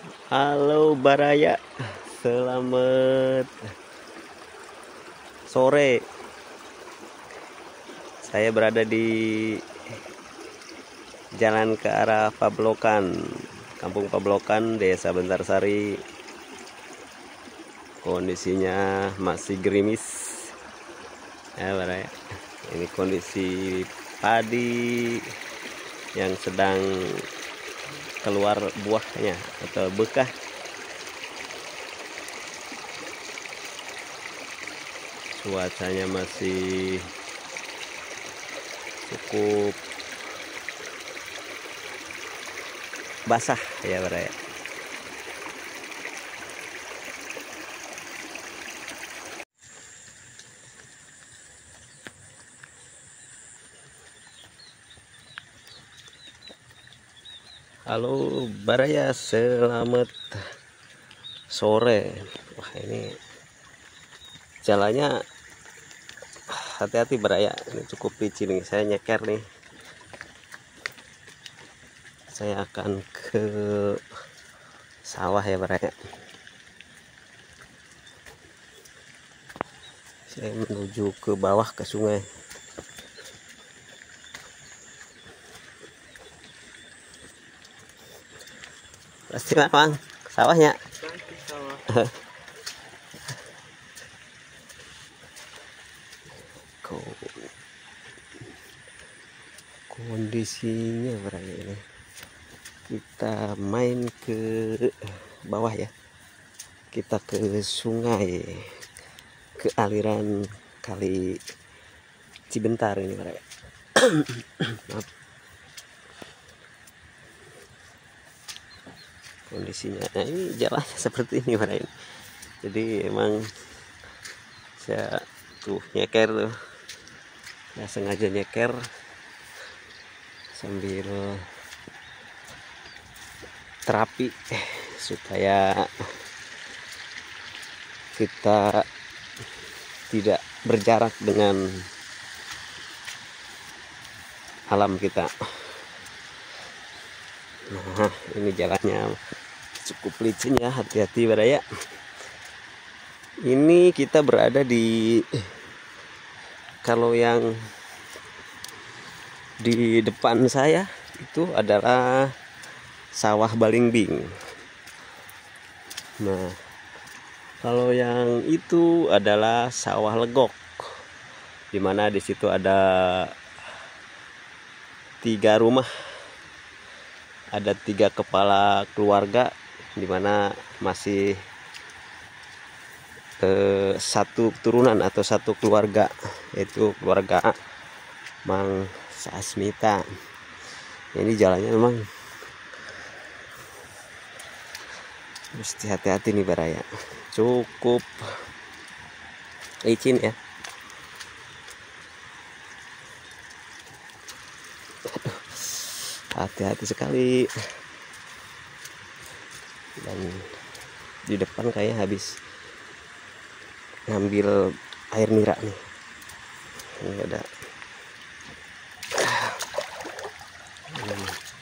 Halo Baraya, selamat sore. Saya berada di jalan ke arah Pablokan, Kampung Pablokan, Desa Bentarsari. Kondisinya masih gerimis. Ya Baraya, ini kondisi padi yang sedang keluar buahnya atau bekah. Cuacanya masih cukup basah ya Baraya. Halo Baraya, selamat sore. Wah, ini jalannya hati-hati Baraya, ini cukup licin nih. Saya nyeker nih. Saya akan ke sawah ya Baraya. Saya menuju ke bawah ke sungai. Pasti Bang, sawahnya. Kondisinya Baraya ini. Kita main ke bawah ya. Kita ke sungai, ke aliran kali Cibentar ini Baraya. Maaf. Kondisinya, nah ini jalannya seperti ini Baraya. Jadi emang saya tuh nyeker tuh, ya sengaja nyeker sambil terapi supaya kita tidak berjarak dengan alam kita. Nah, ini jalannya cukup licin ya, hati-hati Baraya. Ini kita berada di, kalau yang di depan saya itu adalah sawah Balimbing. Nah, kalau yang itu adalah sawah Legok, dimana di situ ada 3 rumah, ada 3 kepala keluarga, dimana masih satu turunan atau satu keluarga, yaitu keluarga Mang Sasmita. Ini jalannya memang mesti hati-hati nih Baraya, cukup licin ya. Hati-hati sekali. Dan di depan kayaknya habis ngambil air nira nih. Ini ada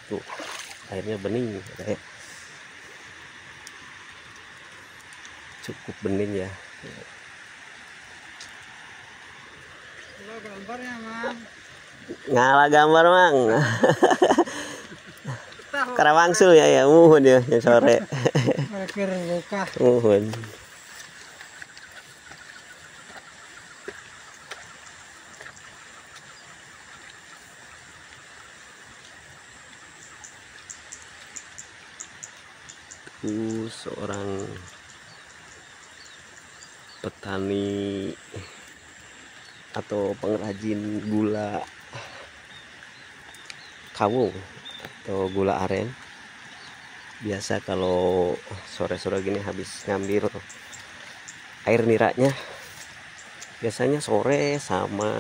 tuh, airnya bening kayak cukup bening ya. Gambarnya Mang. Ngalah gambar Mang. Karawangsul ya muhun ya sore. Parkir buka. Muhun. Seorang petani atau pengrajin gula kawung atau gula aren. Biasa kalau sore-sore gini habis ngambil air niranya, biasanya sore sama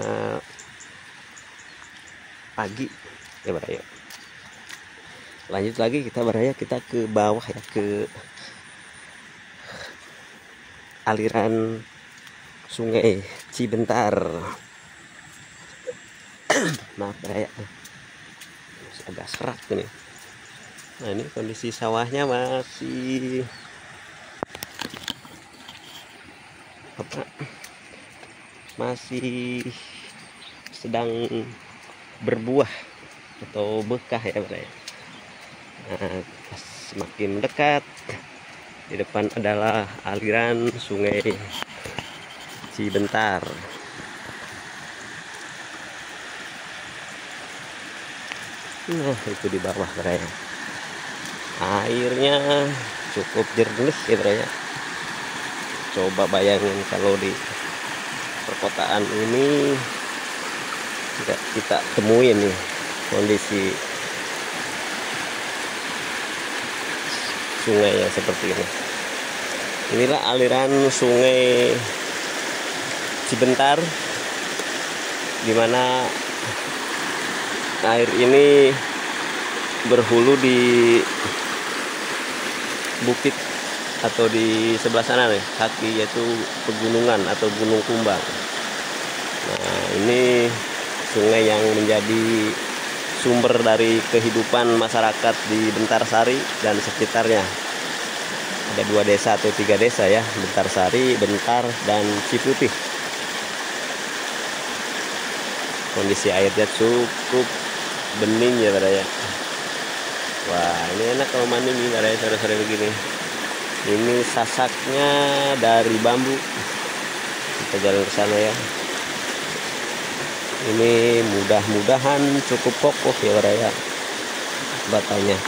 pagi ya Baraya. Lanjut lagi kita Baraya, kita ke bawah ya, ke aliran sungai Cibentar. Maaf Baraya, agak serak nih. Nah, ini kondisi sawahnya masih apa, masih sedang berbuah atau bekah ya Bro. Nah, semakin dekat di depan adalah aliran sungai Cibentar. Nah, itu di bawah Bro ya. Airnya cukup jernih ya Bro ya. Coba bayangin kalau di perkotaan ini tidak kita temuin nih kondisi sungai yang seperti ini. Inilah aliran sungai Cibentar, di mana air ini berhulu di bukit atau di sebelah sana nih, kaki yaitu pegunungan atau Gunung Kumbang. Nah, ini sungai yang menjadi sumber dari kehidupan masyarakat di Bentarsari dan sekitarnya. Ada 2 desa atau 3 desa ya, Bentarsari, Bentar, dan Ciputih. Kondisi airnya cukup bening ya Bro ya. Wah, ini enak kalau mandi nih Bro ya, sore-sore begini. Ini sasaknya dari bambu. Kita jalan ke sana ya. Ini mudah-mudahan cukup kokoh ya Bro ya jembatannya.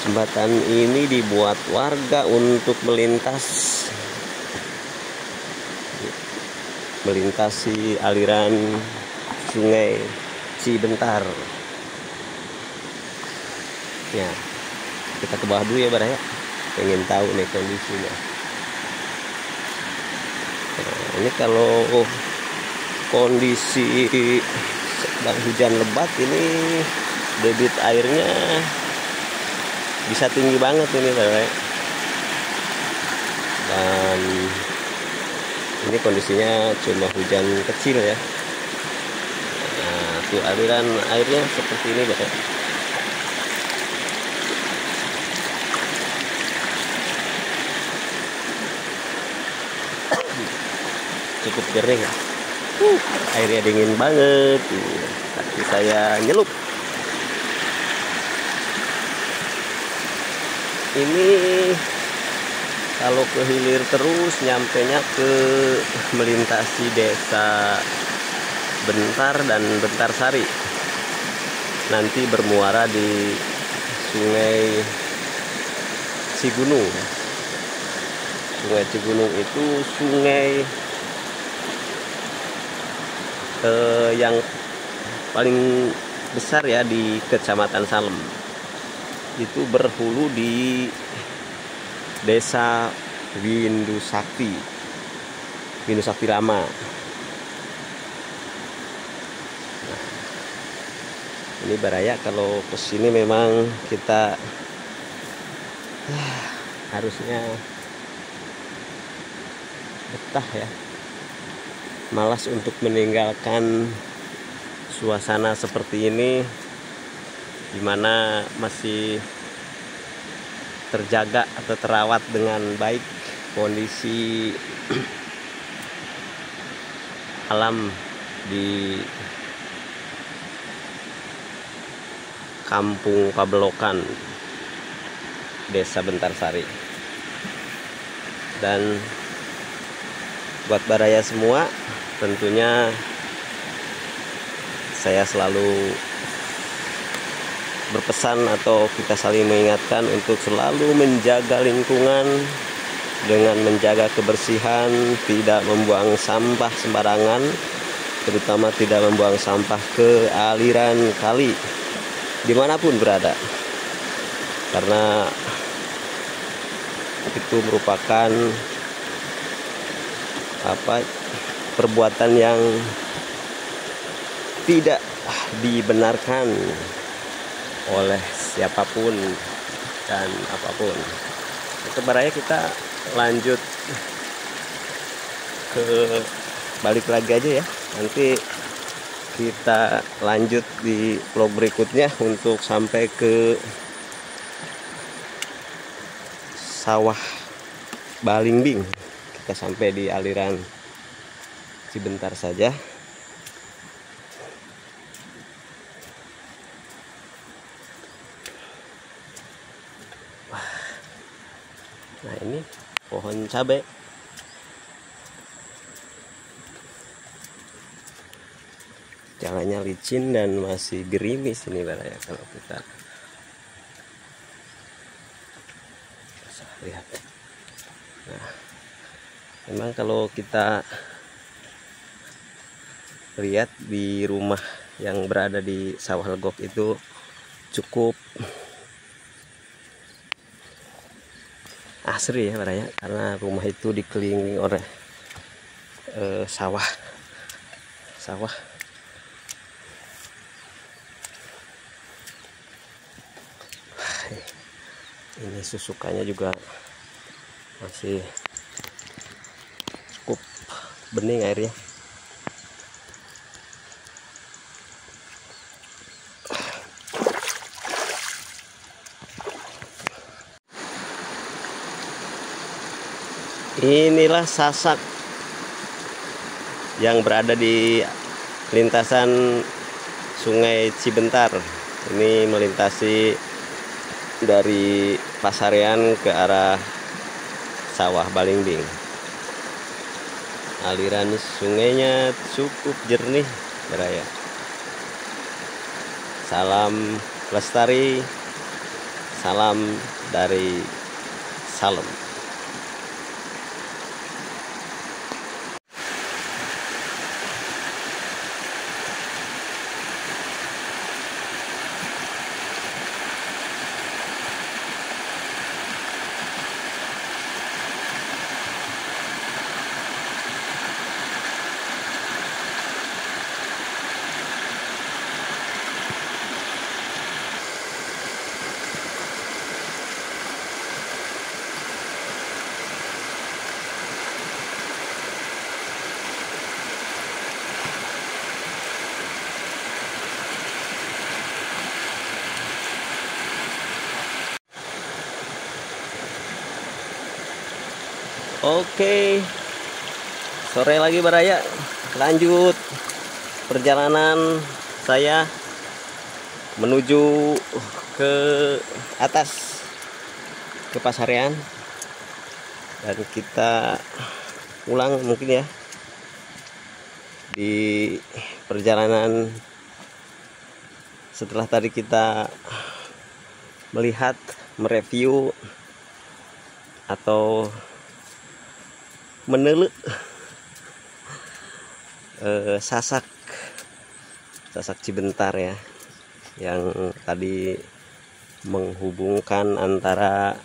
Jembatan ini dibuat warga untuk melintasi aliran sungai Cibentar. Ya, kita ke bawah dulu ya Bro ya. Pengen tahu nih kondisinya. Nah, ini kalau kondisi sedang hujan lebat ini debit airnya bisa tinggi banget ini Bro. Dan ini kondisinya cuma hujan kecil ya. Nah, tuh aliran airnya seperti ini Bro. Cukup jernih ya. Airnya dingin banget. Kaki saya nyelup. Ini kalau ke hilir terus nyampenya ke melintasi desa Bentar dan Bentarsari. Nanti bermuara di Sungai Cigunung. Sungai Cigunung itu sungai yang paling besar ya di Kecamatan Salem. Itu berhulu di Desa Windu Sakti Lama. Nah, ini Baraya kalau kesini memang kita harusnya betah ya. Malas untuk meninggalkan suasana seperti ini, dimana masih terjaga atau terawat dengan baik kondisi alam di Kampung Pabelokan, Desa Bentarsari. Dan buat Baraya semua, tentunya saya selalu berpesan atau kita saling mengingatkan untuk selalu menjaga lingkungan dengan menjaga kebersihan, tidak membuang sampah sembarangan, terutama tidak membuang sampah ke aliran kali dimanapun berada, karena itu merupakan perbuatan yang tidak dibenarkan oleh siapapun dan apapun. Baraya kita lanjut ke balik lagi aja ya. Nanti kita lanjut di vlog berikutnya untuk sampai ke sawah Balimbing. Kita sampai di aliran Cibentar saja. Nah, ini pohon cabai. Jalannya licin dan masih gerimis ini ya, kalau kita bisa lihat. Nah, memang kalau kita lihat di rumah yang berada di sawah legok itu cukup asri ya ya, karena rumah itu dikelilingi oleh sawah. Ini susukannya juga masih cukup bening airnya. Inilah sasak yang berada di lintasan Sungai Cibentar. Ini melintasi dari Pasarean ke arah sawah Balimbing. Aliran sungainya cukup jernih ya. Salam lestari, salam dari Salem. Oke, sore lagi Baraya, lanjut perjalanan saya menuju ke atas, ke Pasarean, dan kita ulang mungkin ya di perjalanan setelah tadi kita melihat, mereview atau meneluk sasak Cibentar ya, yang tadi menghubungkan antara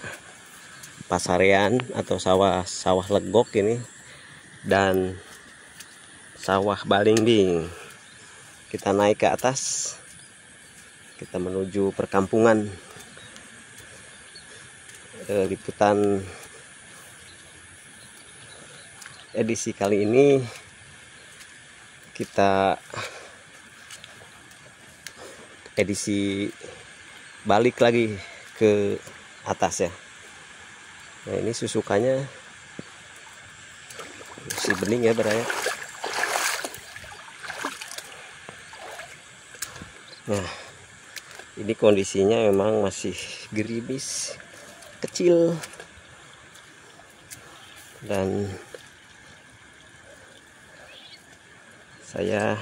Pasarean atau sawah legok ini dan sawah Balimbing. Kita naik ke atas, kita menuju perkampungan. Liputan edisi kali ini kita edisi balik lagi ke atas ya. Nah, ini susukannya masih bening ya Baraya. Nah, ini kondisinya memang masih gerimis, kecil, dan saya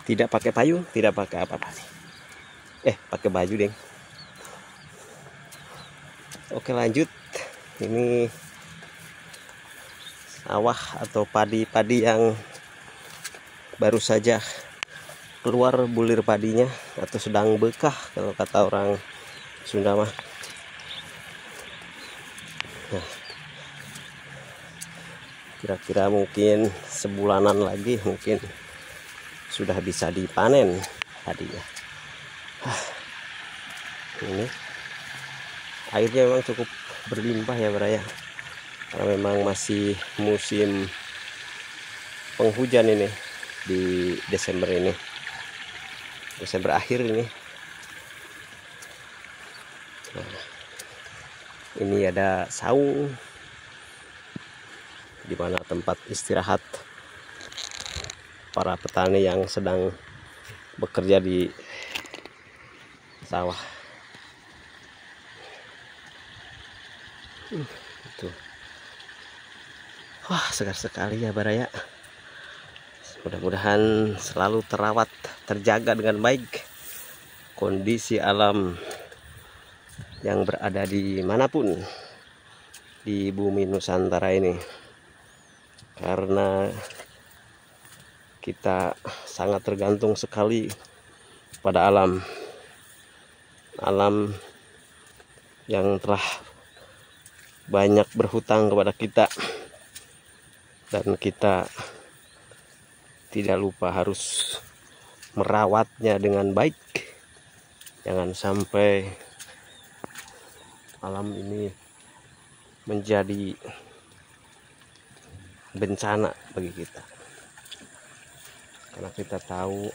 tidak pakai payung, tidak pakai apa-apa sih. Pakai baju deh. Oke, lanjut. Ini sawah atau padi-padi yang baru saja keluar bulir padinya atau sedang bekah kalau kata orang Sunda mah. Nah, kira-kira mungkin sebulanan lagi mungkin sudah bisa dipanen padinya. Ini airnya memang cukup berlimpah ya Baraya. karena memang masih musim penghujan ini di Desember ini, Desember akhir ini. Nah, ini ada saung di mana tempat istirahat para petani yang sedang bekerja di sawah. Itu. Wah, segar sekali ya Baraya. Mudah-mudahan selalu terawat, terjaga dengan baik kondisi alam yang berada di manapun di bumi Nusantara ini, karena kita sangat tergantung sekali pada alam yang telah banyak berhutang kepada kita, dan kita tidak lupa harus merawatnya dengan baik. Jangan sampai alam ini menjadi bencana bagi kita, karena kita tahu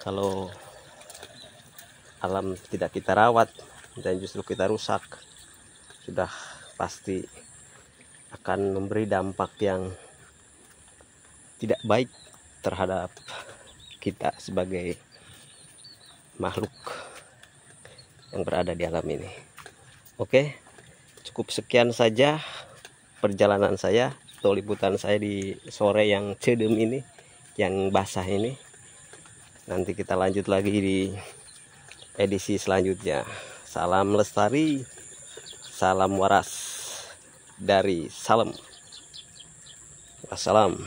kalau alam tidak kita rawat dan justru kita rusak, sudah pasti akan memberi dampak yang tidak baik terhadap kita sebagai makhluk yang berada di alam ini. Oke, cukup sekian saja perjalanan saya atau liputan saya di sore yang cedem ini, yang basah ini. Nanti kita lanjut lagi di edisi selanjutnya. Salam lestari, salam waras dari Salem. Wassalam.